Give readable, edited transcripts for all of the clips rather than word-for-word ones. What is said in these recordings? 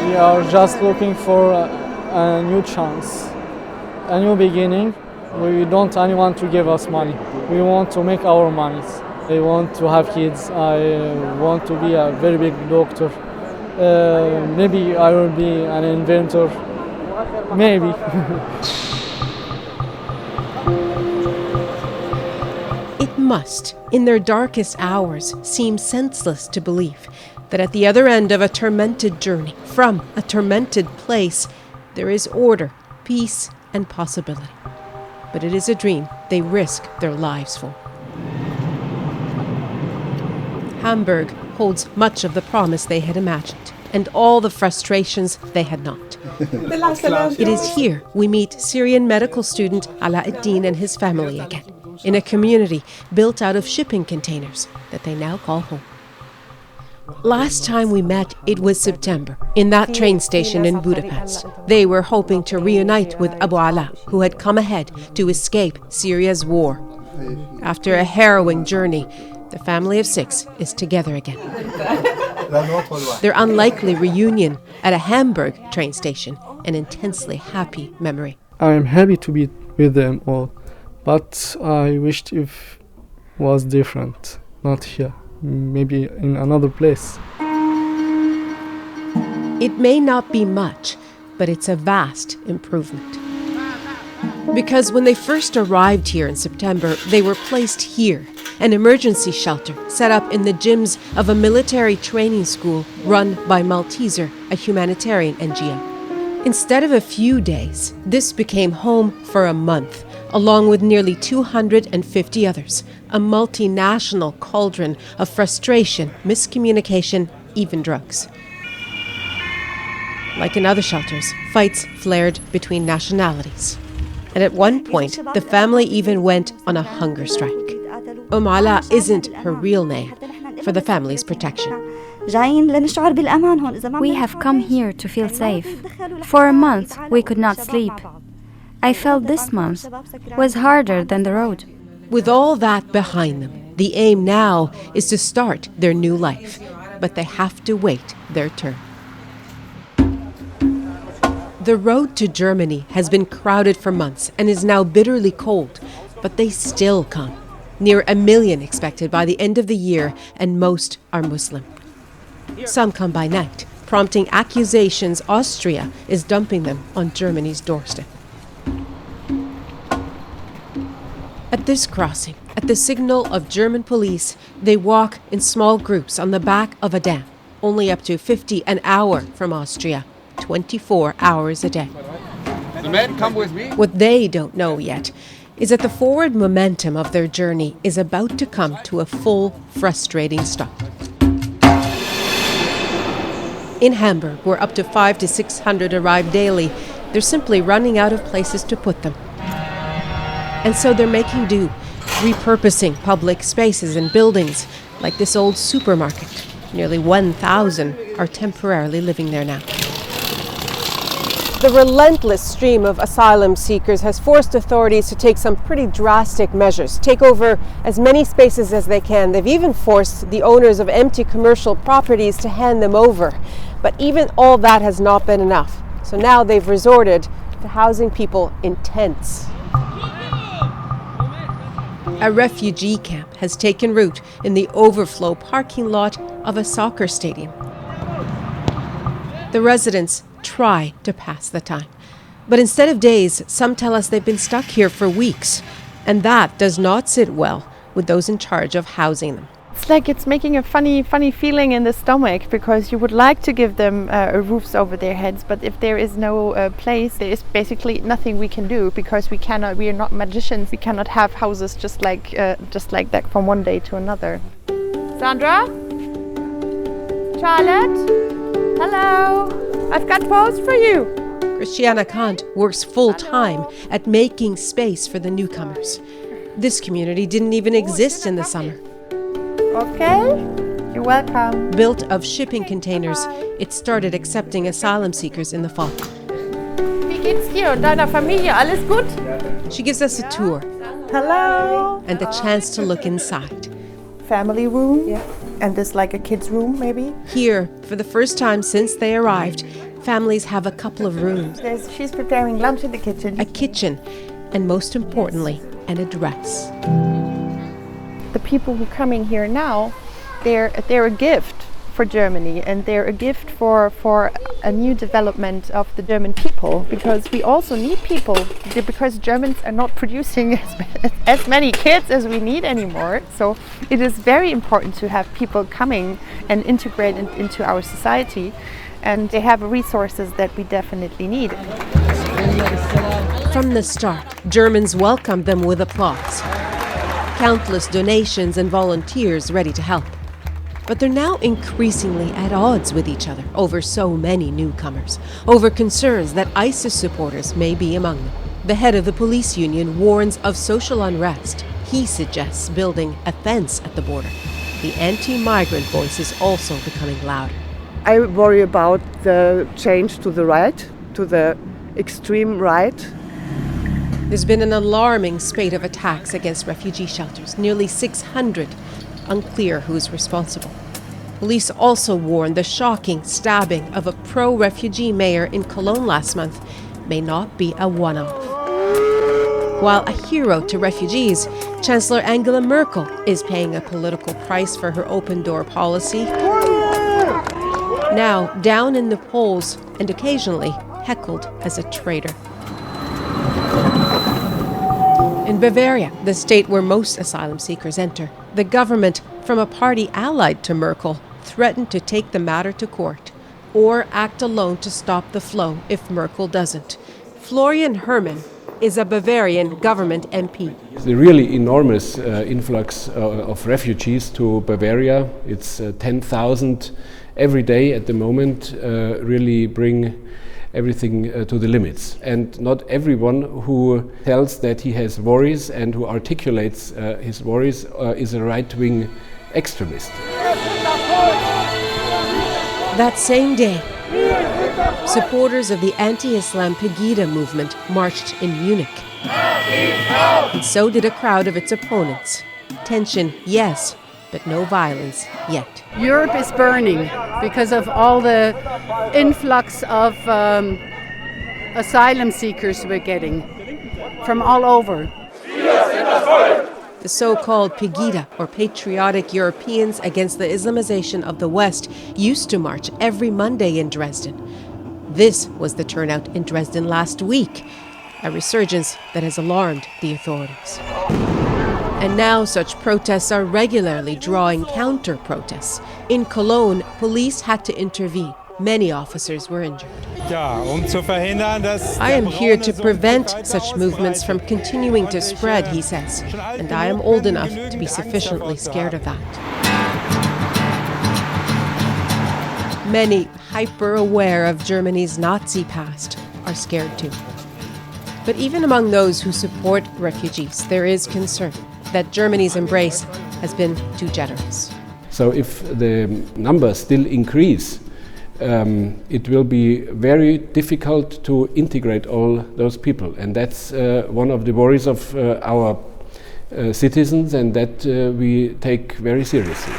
We are just looking for a new chance, a new beginning. We don't anyone to give us money. We want to make our money. I want to have kids. I want to be a very big doctor. Maybe I will be an inventor. Maybe. It must, in their darkest hours, seem senseless to believe that at the other end of a tormented journey, from a tormented place, there is order, peace, and possibility. But it is a dream they risk their lives for. Hamburg holds much of the promise they had imagined, and all the frustrations they had not. It is here we meet Syrian medical student Nahlah Ayed and his family again, in a community built out of shipping containers that they now call home. Last time we met, it was September, in that train station in Budapest. They were hoping to reunite with Abu Ala, who had come ahead to escape Syria's war. After a harrowing journey, the family of 6 is together again. Their unlikely reunion at a Hamburg train station, an intensely happy memory. I am happy to be with them all, but I wished it was different, not here. Maybe in another place. It may not be much, but it's a vast improvement. Because when they first arrived here in September, they were placed here, an emergency shelter set up in the gyms of a military training school run by Malteser, a humanitarian NGO. Instead of a few days, this became home for a month, along with nearly 250 others, a multinational cauldron of frustration, miscommunication, even drugs. Like in other shelters, fights flared between nationalities. And at one point, the family even went on a hunger strike. Ala isn't her real name, for the family's protection. We have come here to feel safe. For a month, we could not sleep. I felt this month was harder than the road. With all that behind them, the aim now is to start their new life, but they have to wait their turn. The road to Germany has been crowded for months and is now bitterly cold, but they still come. Near 1 million expected by the end of the year, and most are Muslim. Some come by night, prompting accusations Austria is dumping them on Germany's doorstep. At this crossing, at the signal of German police, they walk in small groups on the back of a dam, only up to 50 an hour from Austria, 24 hours a day. The men come with me. What they don't know yet is that the forward momentum of their journey is about to come to a full, frustrating stop. In Hamburg, where up to 500 to 600 arrive daily, they're simply running out of places to put them. And so they're making do, repurposing public spaces and buildings, like this old supermarket. Nearly 1,000 are temporarily living there now. The relentless stream of asylum seekers has forced authorities to take some pretty drastic measures, take over as many spaces as they can. They've even forced the owners of empty commercial properties to hand them over. But even all that has not been enough. So now they've resorted to housing people in tents. A refugee camp has taken root in the overflow parking lot of a soccer stadium. The residents try to pass the time. But instead of days, some tell us they've been stuck here for weeks. And that does not sit well with those in charge of housing them. It's like it's making a funny feeling in the stomach, because you would like to give them roofs over their heads, but if there is no place, there is basically nothing we can do, because we are not magicians. We cannot have houses just like that from one day to another. Sandra? Charlotte? Hello? I've got post for you. Christiana Kant works full-time at making space for the newcomers. This community didn't even exist in the summer. Okay, you're welcome. Built of shipping containers, it started accepting asylum seekers in the fall. Wie geht's dir und deiner Familie? Alles gut? She gives us a tour. Hello. And the chance to look inside. Family room. Yeah. And this like a kid's room, maybe? Here, for the first time since they arrived, families have a couple of rooms. She's preparing lunch in the kitchen. A kitchen, and most importantly, an address. The people who are coming here now, they're a gift for Germany, and they're a gift for a new development of the German people, because we also need people, because Germans are not producing as many kids as we need anymore. So it is very important to have people coming and integrate into our society, and they have resources that we definitely need. From the start, Germans welcomed them with applause. Countless donations and volunteers ready to help. But they're now increasingly at odds with each other over so many newcomers, over concerns that ISIS supporters may be among them. The head of the police union warns of social unrest. He suggests building a fence at the border. The anti-migrant voice is also becoming louder. I worry about the change to the right, to the extreme right. There's been an alarming spate of attacks against refugee shelters, nearly 600. Unclear who's responsible. Police also warned the shocking stabbing of a pro-refugee mayor in Cologne last month may not be a one-off. While a hero to refugees, Chancellor Angela Merkel is paying a political price for her open-door policy. Now down in the polls and occasionally heckled as a traitor. In Bavaria, the state where most asylum seekers enter, the government, from a party allied to Merkel, threatened to take the matter to court or act alone to stop the flow if Merkel doesn't. Florian Herrmann is a Bavarian government MP. The really enormous influx of refugees to Bavaria, it's 10,000 every day at the moment, really bring everything to the limits. And not everyone who tells that he has worries and who articulates his worries is a right-wing extremist. That same day, supporters of the anti-Islam Pegida movement marched in Munich. And so did a crowd of its opponents. Tension, yes, but no violence yet. Europe is burning because of all the influx of asylum seekers we're getting from all over. The so-called Pegida, or Patriotic Europeans Against the Islamization of the West, used to march every Monday in Dresden. This was the turnout in Dresden last week, a resurgence that has alarmed the authorities. And now such protests are regularly drawing counter-protests. In Cologne, police had to intervene. Many officers were injured. I am here to prevent such movements from continuing to spread, he says, and I am old enough to be sufficiently scared of that. Many, hyper-aware of Germany's Nazi past, are scared too. But even among those who support refugees, there is concern that Germany's embrace has been too generous. So if the numbers still increase, it will be very difficult to integrate all those people. And that's one of the worries of our citizens, and that we take very seriously.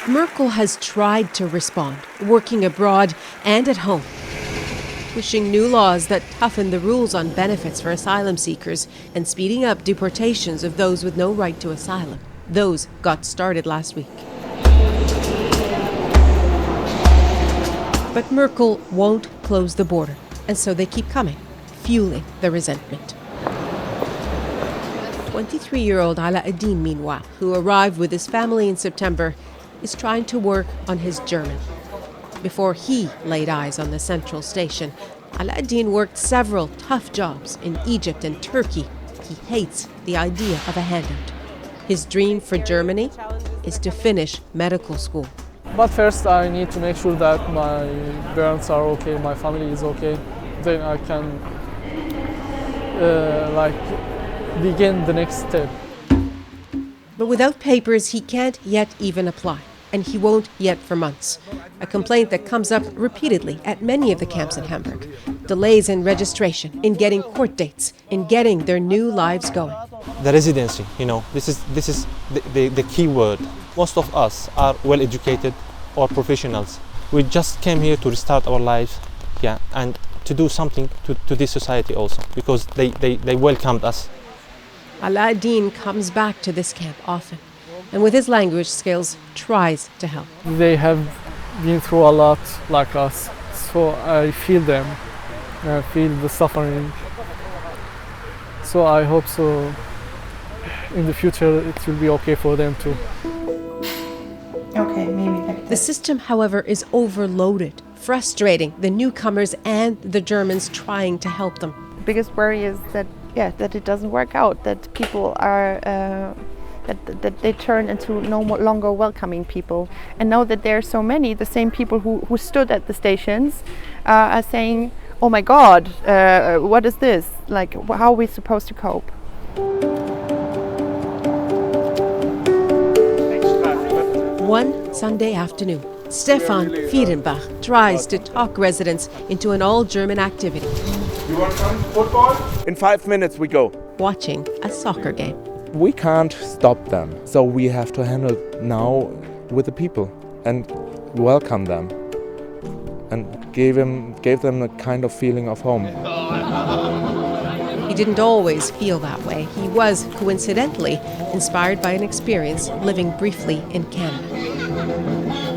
Merkel has tried to respond, working abroad and at home, pushing new laws that toughen the rules on benefits for asylum seekers and speeding up deportations of those with no right to asylum. Those got started last week. But Merkel won't close the border, and so they keep coming, fueling the resentment. 23-year-old Nahlah Ayed, meanwhile, who arrived with his family in September, is trying to work on his German. Before he laid eyes on the central station, Nahlah Ayed worked several tough jobs in Egypt and Turkey. He hates the idea of a handout. His dream for Germany is to finish medical school. But first I need to make sure that my parents are okay, my family is okay. Then I can begin the next step. But without papers, he can't yet even apply. And he won't yet for months. A complaint that comes up repeatedly at many of the camps in Hamburg. Delays in registration, in getting court dates, in getting their new lives going. The residency, this is the key word. Most of us are well educated or professionals. We just came here to restart our lives, and to do something to this society also, because they welcomed us. Nahlah Ayed comes back to this camp often, and with his language skills tries to help. They have been through a lot like us, so I feel them, I feel the suffering. So I hope so in the future it will be okay for them too. Okay, maybe. The system, however, is overloaded, frustrating the newcomers and the Germans trying to help them. The biggest worry is that it doesn't work out, that people are that they turn into no longer welcoming people. And now that there are so many, the same people who stood at the stations are saying, oh my God, what is this? Like, how are we supposed to cope? One Sunday afternoon, Stefan Fiedenbach tries to talk residents into an all-German activity. You want some football? In 5 minutes we go. Watching a soccer game. We can't stop them, so we have to handle now with the people and welcome them and gave them a kind of feeling of home. He didn't always feel that way. He was, coincidentally, inspired by an experience living briefly in Canada.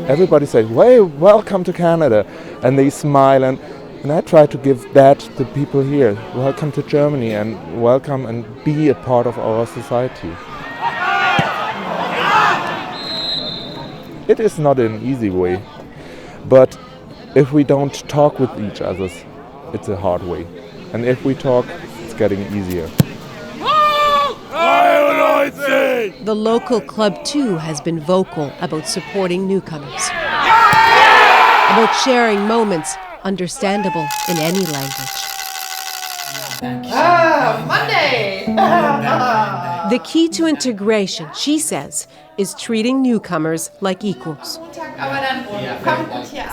Everybody says, "Hey, welcome to Canada," and they smile, and I try to give that to people here. Welcome to Germany, and welcome and be a part of our society. It is not an easy way, but if we don't talk with each other, it's a hard way. And if we talk, it's getting easier. The local club too has been vocal about supporting newcomers, about sharing moments understandable in any language. Monday! The key to integration, she says, is treating newcomers like equals.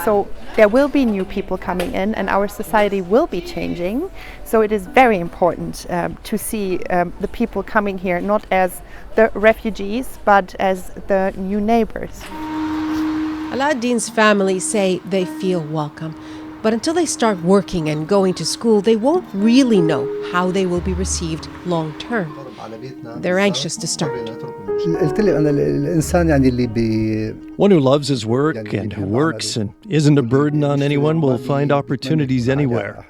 So there will be new people coming in and our society will be changing. So it is very important to see the people coming here not as the refugees but as the new neighbors. Nahlah Ayed's family say they feel welcome, but until they start working and going to school, they won't really know how they will be received long term. They're anxious to start. One who loves his work and who works and isn't a burden on anyone will find opportunities anywhere.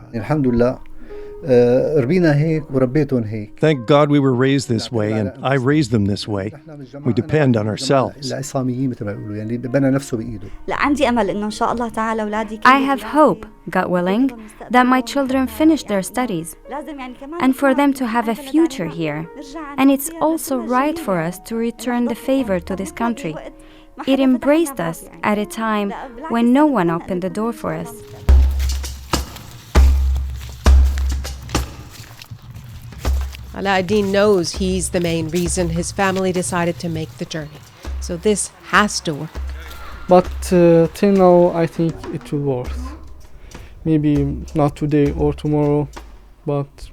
Thank God we were raised this way, and I raised them this way. We depend on ourselves. I have hope, God willing, that my children finish their studies and for them to have a future here. And it's also right for us to return the favor to this country. It embraced us at a time when no one opened the door for us. Nahlah Ayed knows he's the main reason his family decided to make the journey. So this has to work. But till now, I think it will work. Maybe not today or tomorrow, but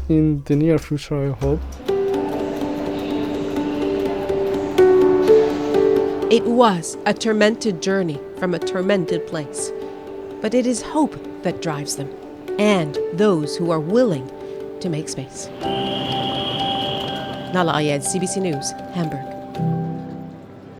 in the near future, I hope. It was a tormented journey from a tormented place. But it is hope that drives them, and those who are willing to make space. Nahlah Ayed, CBC News, Hamburg.